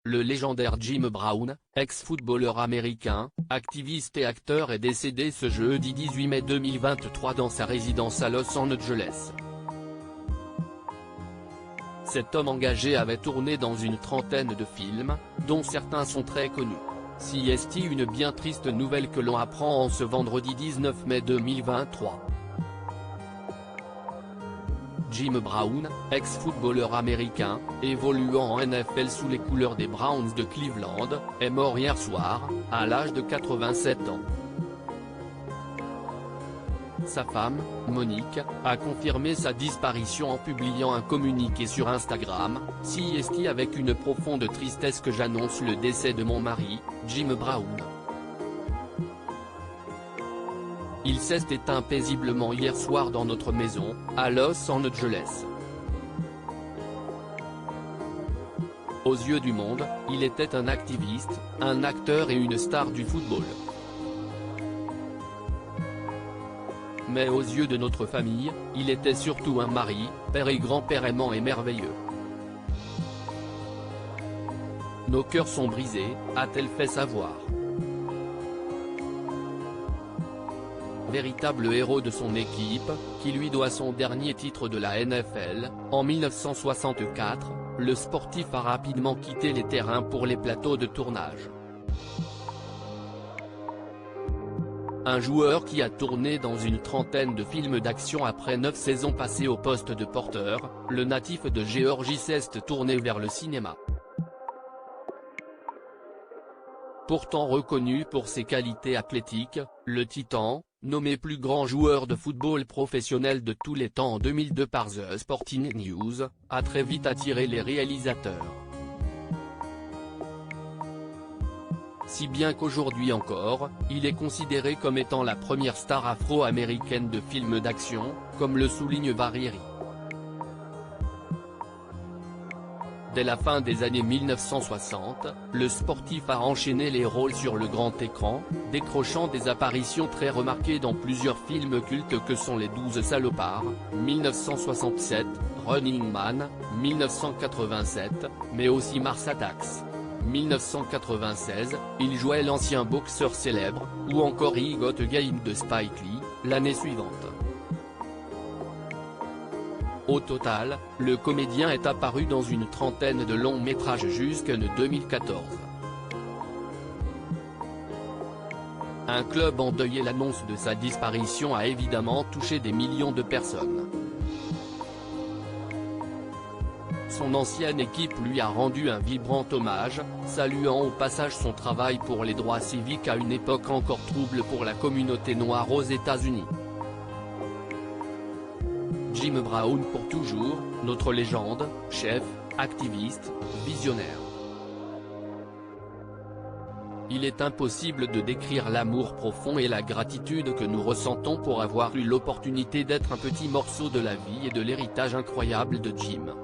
le légendaire Jim Brown, ex-footballeur américain, activiste et acteur est décédé ce jeudi 18 mai 2023 dans sa résidence à Los Angeles. Cet homme engagé avait tourné dans une trentaine de films, dont certains sont très connus. CST, une bien triste nouvelle que l'on apprend en ce vendredi 19 mai 2023. Jim Brown, ex-footballeur américain, évoluant en NFL sous les couleurs des Browns de Cleveland, est mort hier soir, à l'âge de 87 ans. Sa femme, Monique, a confirmé sa disparition en publiant un communiqué sur Instagram. CST, avec une profonde tristesse que j'annonce le décès de mon mari, Jim Brown. Il s'est éteint paisiblement hier soir dans notre maison, à Los Angeles. Aux yeux du monde, il était un activiste, un acteur et une star du football. Mais aux yeux de notre famille, il était surtout un mari, père et grand-père aimant et merveilleux. Nos cœurs sont brisés, a-t-elle fait savoir. Véritable héros de son équipe, qui lui doit son dernier titre de la NFL, en 1964, le sportif a rapidement quitté les terrains pour les plateaux de tournage. Un joueur qui a tourné dans une trentaine de films d'action après 9 saisons passées au poste de porteur, le natif de Géorgie s'est tourné vers le cinéma. Pourtant reconnu pour ses qualités athlétiques, le Titan, nommé plus grand joueur de football professionnel de tous les temps en 2002 par The Sporting News, a très vite attiré les réalisateurs. Si bien qu'aujourd'hui encore, il est considéré comme étant la première star afro-américaine de films d'action, comme le souligne Variety. Dès la fin des années 1960, le sportif a enchaîné les rôles sur le grand écran, décrochant des apparitions très remarquées dans plusieurs films cultes que sont Les 12 Salopards, 1967, Running Man, 1987, mais aussi Mars Attacks. 1996, il jouait l'ancien boxeur célèbre, ou encore I Got Game de Spike Lee, l'année suivante. Au total, le comédien est apparu dans une trentaine de longs métrages jusqu'en 2014. Un club endeuillé. L'annonce de sa disparition a évidemment touché des millions de personnes. Son ancienne équipe lui a rendu un vibrant hommage, saluant au passage son travail pour les droits civiques à une époque encore trouble pour la communauté noire aux États-Unis. Jim Brown pour toujours, notre légende, chef, activiste, visionnaire. Il est impossible de décrire l'amour profond et la gratitude que nous ressentons pour avoir eu l'opportunité d'être un petit morceau de la vie et de l'héritage incroyable de Jim.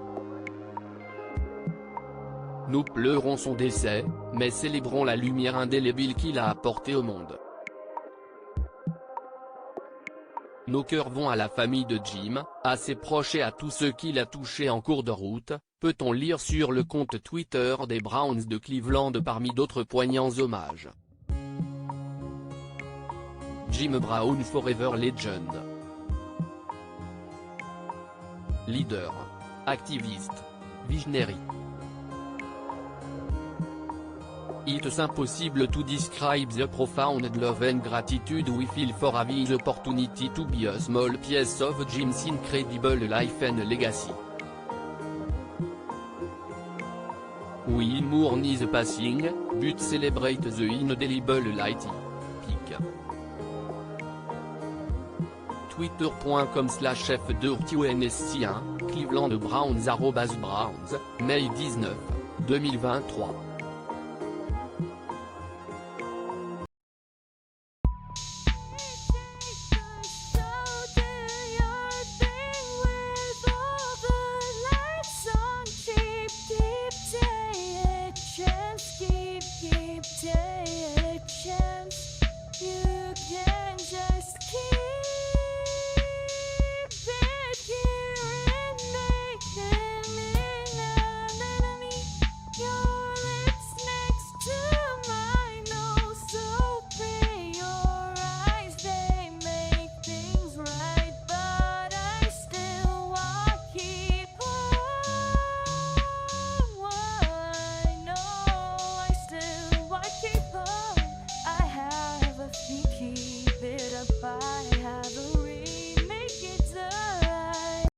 Nous pleurons son décès, mais célébrons la lumière indélébile qu'il a apportée au monde. Nos cœurs vont à la famille de Jim, à ses proches et à tous ceux qu'il a touchés en cours de route, peut-on lire sur le compte Twitter des Browns de Cleveland parmi d'autres poignants hommages. Jim Brown Forever Legend. Leader. Activiste. Visionary. It's impossible to describe the profound love and gratitude we feel for having the opportunity to be a small piece of Jim's incredible life and legacy. We mourn his passing, but celebrate the indelible light he pick. Twitter.com/F2TONSC1, Cleveland Browns @Browns, Mai 19, 2023.